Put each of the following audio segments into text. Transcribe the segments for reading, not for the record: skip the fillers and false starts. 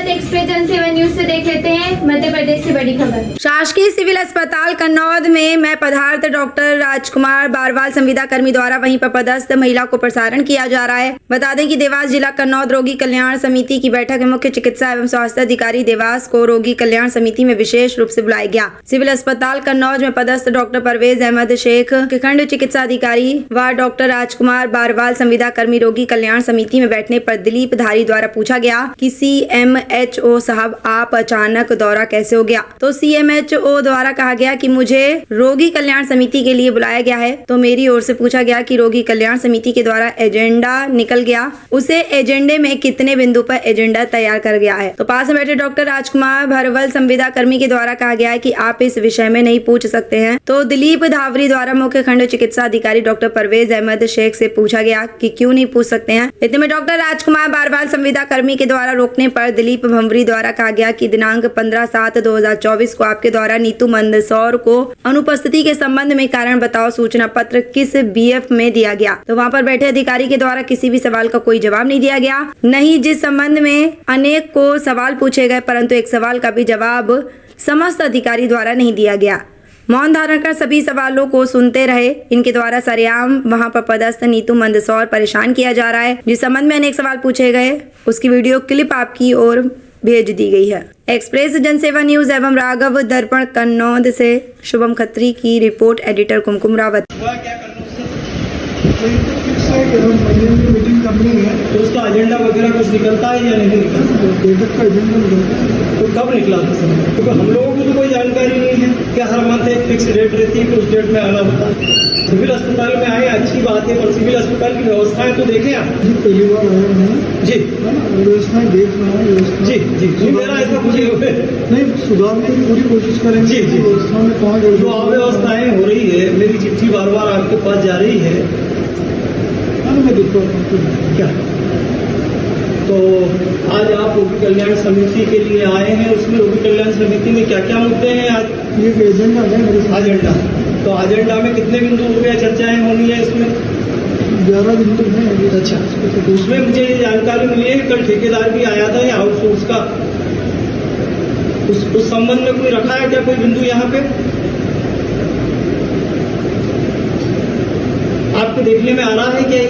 Express जनसेवा news से देख लेते हैं मध्य प्रदेश से बड़ी खबर। शासकीय सिविल अस्पताल कन्नौद में मैं पदार्थ डॉक्टर राजकुमार बारवाल संविदा कर्मी द्वारा वहीं पर पदस्थ महिला को प्रसारण किया जा रहा है। बता दें कि देवास जिला कन्नौद रोगी कल्याण समिति की बैठक में मुख्य चिकित्सा एवं स्वास्थ्य अधिकारी देवास को रोगी कल्याण समिति में विशेष रूप से बुलाया गया। सिविल अस्पताल कन्नौज में पदस्थ डॉक्टर परवेज अहमद शेख खंड चिकित्सा अधिकारी व डॉक्टर राजकुमार बारवाल संविदा कर्मी रोगी कल्याण समिति में बैठने पर दिलीप धारी द्वारा पूछा गया कि CMHO साहब आप अचानक दौरा कैसे हो गया, तो CMHO द्वारा कहा गया कि मुझे रोगी कल्याण समिति के लिए बुलाया गया है। तो मेरी ओर से पूछा गया कि रोगी कल्याण समिति के द्वारा एजेंडा निकल गया, उसे एजेंडे में कितने बिंदु पर एजेंडा तैयार कर गया है। तो पास में बैठे डॉक्टर राजकुमार बारवाल संविदा कर्मी के द्वारा कहा गया है कि आप इस विषय में नहीं पूछ सकते हैं। तो दिलीप धावरी द्वारा मुख्य खंड चिकित्सा अधिकारी डॉक्टर परवेज अहमद शेख से पूछा गया कि क्यों नहीं पूछ सकते हैं। इतने में डॉक्टर राजकुमार बारवाल संविदा कर्मी के द्वारा रोकने पर दिलीप भंवरी द्वारा कहा गया कि दिनांक 15/7/2024 को आपके द्वारा नीतू मंदसौर को अनुपस्थिति के संबंध में कारण बताओ सूचना पत्र किस BF में दिया गया। तो वहां पर बैठे अधिकारी के द्वारा किसी भी सवाल का कोई जवाब नहीं दिया गया, नहीं जिस संबंध में अनेक को सवाल पूछे गए परंतु एक सवाल का भी जवाब समस्त अधिकारी द्वारा नहीं दिया गया। मौन धारण कर सभी सवालों को सुनते रहे। इनके द्वारा सरेआम वहां पर पदस्थ नीतू मंदसौर परेशान किया जा रहा है, जिस संबंध में अनेक सवाल पूछे गए उसकी वीडियो क्लिप आपकी ओर भेज दी गई है। एक्सप्रेस जनसेवा न्यूज एवं राघव दर्पण कन्नौद से शुभम खत्री की रिपोर्ट, एडिटर कुमकुम रावत। मीटिंग करनी है तो उसका एजेंडा वगैरह कुछ निकलता है या नहीं निकलता? बैठक का एजेंडा निकलता है तो कब निकला था सर? क्योंकि हम लोगों को तो कोई जानकारी नहीं है कि हर मंथ एक फिक्स डेट रहती है कि उस डेट में आना होता है। सिविल अस्पताल में आए अच्छी बात है, पर सिविल अस्पताल की व्यवस्थाएं तो देखें आप। जी पहली बार आया हूँ जी, व्यवस्थाएं देख रहा हूँ। जी जी मेरा इसमें कुछ नहीं, सुधारने की पूरी कोशिश करेंगे। जी जी व्यवस्था में कहाँ जो अव्यवस्थाएं हो रही है, मेरी चिट्ठी बार बार आपके पास जा रही है, मैं देखता हूँ क्या। तो आज आप रोगी कल्याण समिति के लिए आए हैं, उसमें रोगी कल्याण समिति में क्या क्या मुद्दे हैं आज? ये एजेंडा है मेरे एजेंडा। तो एजेंडा में कितने बिंदु हो गए, चर्चाएं होनी है इसमें? 11 बिंदु हैं। अच्छा, तो उसमें मुझे ये जानकारी मिली है कल ठेकेदार भी आया था आउटसोर्स का, उस संबंध में कोई रखा है क्या कोई बिंदु यहाँ पे? आपको देखने में आ रहा है क्या?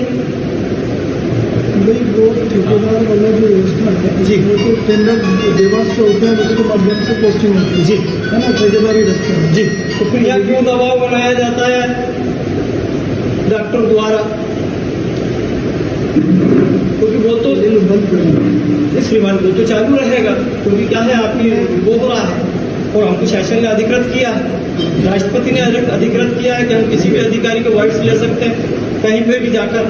वो ठेकेदार वाला जो व्यवस्था है जी, वो तो टेंडर देवास से होते हैं, उसके माध्यम से पोस्टिंग होती है जी, है ना, ठेकेदार ही रखते हैं जी। तो फिर यहाँ क्यों दबाव बनाया जाता है डॉक्टर द्वारा? क्योंकि वो तो बंद करेंगे, इसलिए वो तो चालू रहेगा, क्योंकि क्या है आपकी वो हो रहा है और हमको शासन ने अधिकृत किया है, राष्ट्रपति ने अधिकृत किया है कि हम किसी भी अधिकारी को वाइट्स ले सकते हैं कहीं पे भी जाकर,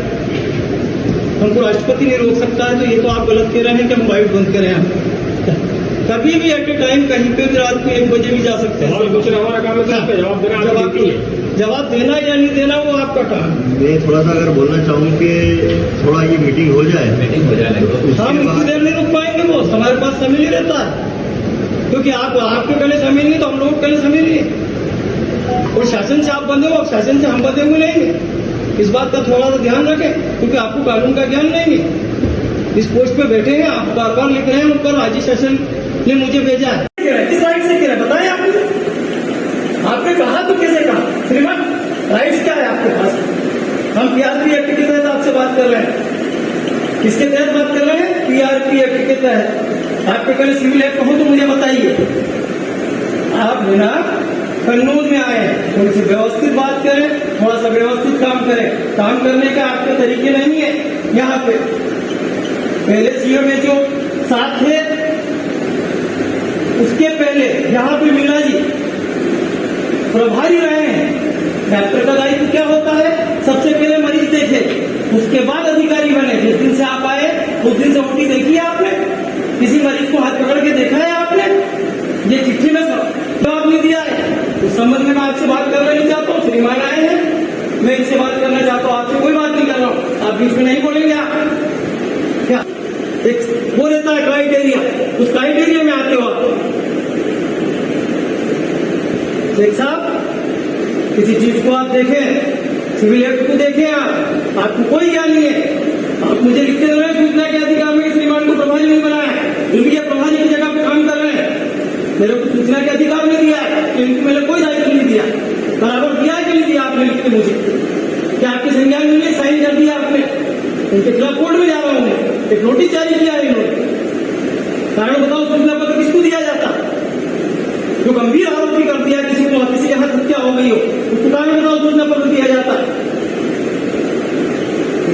हमको राष्ट्रपति नहीं रोक सकता है। तो ये तो आप गलत कह रहे हैं कि हम वाइट बंद करें। हम कभी भी एट ए टाइम कहीं पे भी रात को 1 बजे भी जा सकते हैं। हमारा काम है जवाब देना या नहीं देना वो आपका काम। मैं थोड़ा सा अगर बोलना चाहूँ कि थोड़ा ये मीटिंग हो जाए। हम इतनी देर नहीं रुक पाएंगे, वो हमारे पास समय नहीं रहता है, क्योंकि आपके गले समय नहीं तो हम लोग गले समय नहीं, और शासन से आप बंधे हो, शासन से हम बंधे हुए नहीं। इस बात का थोड़ा सा ध्यान रखें, क्योंकि आपको कानून का ज्ञान नहीं है। इस पोस्ट पे बैठे हैं, आप बार बार लिख रहे हैं ऊपर राज्य शासन ने मुझे भेजा है, किस राइट से किया बताएं आपने कहा तो कैसे कहा? श्रीमान राइट्स क्या है आपके पास? हम PRP एक्ट के तहत आपसे बात कर रहे हैं। किसके तहत बात कर रहे हैं? PRP एक्ट के तहत। आपके पहले सिविल एक्ट हो तो मुझे बताइए। आप बिना कन्नौज में आए हैं, थोड़ी सी व्यवस्थित बात करें, थोड़ा सा व्यवस्थित काम करें। काम करने के आपके तरीके नहीं है यहाँ पे। पहले सीओ में जो साथ थे, उसके पहले यहाँ पे मीना जी प्रभारी रहे हैं। डॉक्टर का दायित्व क्या होता है? सबसे पहले मरीज देखे, उसके बाद अधिकारी बने। जिस दिन से आप आए उस दिन से OT देखी है आपने? किसी मरीज को हाथ पकड़ के देखा है आपने? ये चिट्ठी में जवाब नहीं दिया है। उस संबंध में मैं आपसे बात करना नहीं चाहता हूँ। श्रीमान आए हैं, मैं इनसे बात करना चाहता हूँ, आपसे कोई बात नहीं कर रहा हूँ। आप बीच में नहीं बोलेंगे। आप क्या एक वो रहता है क्राइटेरिया, उस क्राइटेरिया में आते हो आप। शेख साहब, किसी चीज को आप देखें, सिविल एक्ट को देखें, आपको कोई ज्ञान नहीं है। आप मुझे लिखते दे रहे हैं सूचना के अधिकार मेरे को सूचना के अधिकार में दिया है, क्योंकि मैंने कोई दायित्व नहीं दिया। बराबर दिया है कि नहीं दिया आपने लिख के मुझे? क्या आपके संज्ञान में नहीं साइन कर दिया आपने? उनके खिलाफ कोर्ट में जा रहा हूँ मैं, एक नोटिस जारी किया है इन्होंने। कारण बताओ, सूचना पत्र किसको दिया जाता? जो गंभीर आरोपी कर दिया किसी को, किसी के हाथ हत्या हो गई हो, उसको कारण बताओ सूचना पत्र दिया जाता?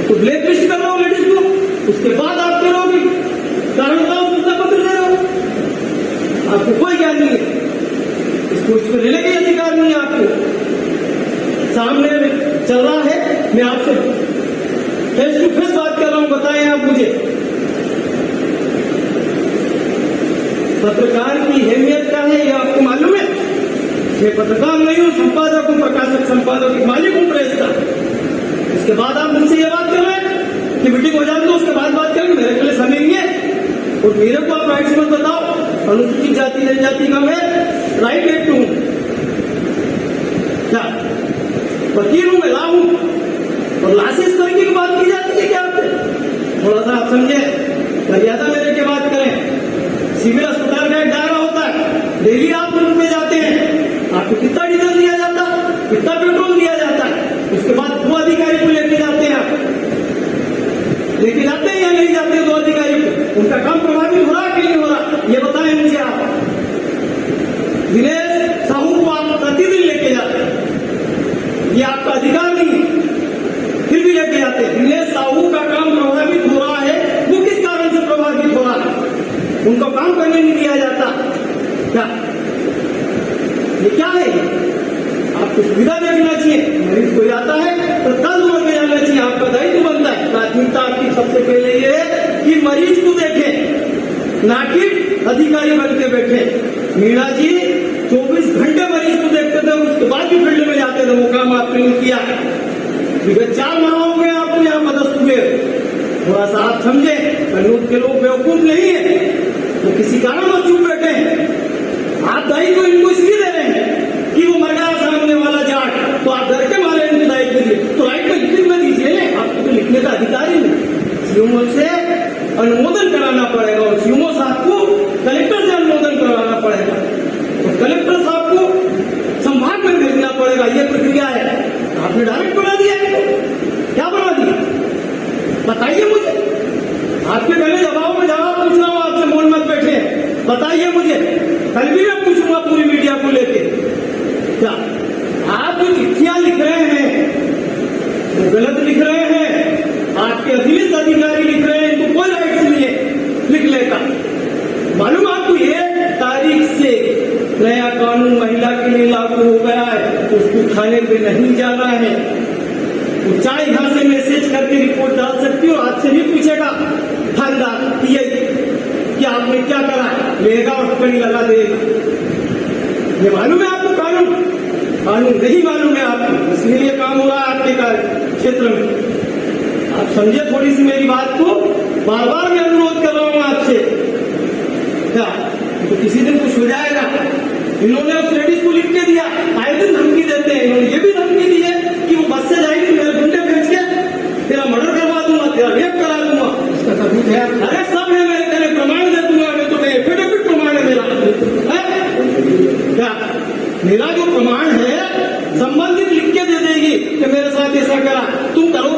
तो ब्लैक लिस्ट कर रहा हूँ लेडीज को, उसके बाद आप कह रहे हो कारण बताओ सूचना पत्र दे रहे हो। आपको कोई ज्ञान नहीं है, इस पोस्ट पर लेने का अधिकार नहीं है आपको। सामने चल रहा है, मैं आपसे फेस टू फेस बात कर रहा हूं, बताएं आप मुझे पत्रकार की अहमियत क्या है, ये आपको मालूम है? मैं पत्रकार नहीं हूं, संपादक हूं, प्रकाशक संपादक, मालिक हूं प्रेस का। इसके बाद आप मुझसे ये बात कर रहे हैं कि मीटिंग हो जाए तो उसके बाद बात करेंगे, मेरे के लिए समय नहीं है। और मेरे को आप राइट्स मत बताओ, अनुसूचित जाति जनजाति का मैं राइट एक्ट हूं, क्या वकील हूं, मैं ला हूं, और ला से इस तरीके की बात की जाती है क्या? आपसे थोड़ा सा आप समझे, मर्यादा मेरे के बात करें। सिविल अस्पताल का एक दायरा होता है, डेली आप रूम में जाते हैं, आपको कितना डीजल दिया जाता है, कितना पेट्रोल दिया जाता है? उसके बाद दो अधिकारी को लेके जाते हैं, आप लेके जाते हैं या नहीं जाते हैं? दो अधिकारी को उनका काम प्रभावित हो रहा है कि नहीं हो रहा, ये बताएं मुझे आप। दिनेश साहू को आप प्रतिदिन लेके जाते हैं, ये आपका अधिकार नहीं है, फिर भी लेके जाते हैं। दिनेश साहू का काम प्रभावित हो रहा है, वो किस कारण से प्रभावित हो रहा है? उनको काम करने नहीं दिया जाता क्या? ये क्या है? आपको सुविधा देखना चाहिए, मरीज कोई आता है तो तत्काल दूर में जाना चाहिए, आपका दायित्व बनता है। प्राथमिकता आपकी सबसे पहले ये है कि मरीज को देखें, ना कि अधिकारी बन के बैठे। मीणा जी 24 घंटे मरीज को देखते थे, उसके बाद भी फील्ड में जाते थे, वो काम आपने नहीं किया। विगत 4 माह हो गए आपको यहाँ पदस्थ हुए, थोड़ा सा आप समझे। कन्नौज के लोग बेवकूफ नहीं है, तो किसी कारण वो चुप बैठे हैं। आप दायित्व इनको इसलिए दे रहे हैं कि वो मर गया सामने वाला जाट, तो आप डर के मारे इनको दायित्व दिए, तो राइट में लिखित में दीजिए, आपको तो लिखने का अधिकार ही नहीं। सीएमओ से अनुमोदन कराना पड़ेगा, और सीएमओ साहब को कलेक्टर से अनुमोदन कराना पड़ेगा, और कलेक्टर साहब को संभाग में भेजना पड़ेगा। ये प्रक्रिया है। आपने डायरेक्ट बना दिया है, क्या बना दिया बताइए मुझे। आपके पहले जवाब में जवाब पूछ रहा हूं आपसे, मौन मत बैठे, बताइए मुझे। कल भी मैं पूछूंगा पूरी मीडिया को लेके, क्या आप जो चिट्ठियां लिख रहे हैं वो गलत लिख रहे हैं? आपके अधीनस्थ अधिकारी लिख रहे हैं, इनको कोई राइट्स नहीं है लिखने का। मालूम आपको 1 तारीख से नया कानून महिला के लिए लागू हो गया है, तो उसको थाने पे नहीं जाना है, वो चाहे यहां से मैसेज करके रिपोर्ट डाल सकती हो, आज से नहीं पूछेगा थानेदार कि आपने क्या करा, लेगा और पकड़ी लगा देगा। ये मालूम है आपको कानून? कानून नहीं मालूम है आपको, इसलिए ये काम हो रहा है आपके कार्य क्षेत्र में। आप समझे थोड़ी सी मेरी बात को, बार बार मैं अनुरोध कर रहा हूं आपसे, क्या तो किसी दिन कुछ हो जाएगा। इन्होंने उस लेडीज को लिख के दिया, आए दिन धमकी देते हैं, इन्होंने ये भी धमकी दी है कि वो बस से जाएगी, मेरे गुंडे भेज के तेरा मर्डर करवा दूंगा, तेरा रेप करा दूंगा। इसका सबूत है? अरे सब है, मैं तेरे प्रमाण दे दूंगा, मैं तो एफिडेविट प्रमाण है मेरा। क्या मेरा जो प्रमाण है संबंधित लिख के दे देगी कि मेरे साथ ऐसा करा, तुम करो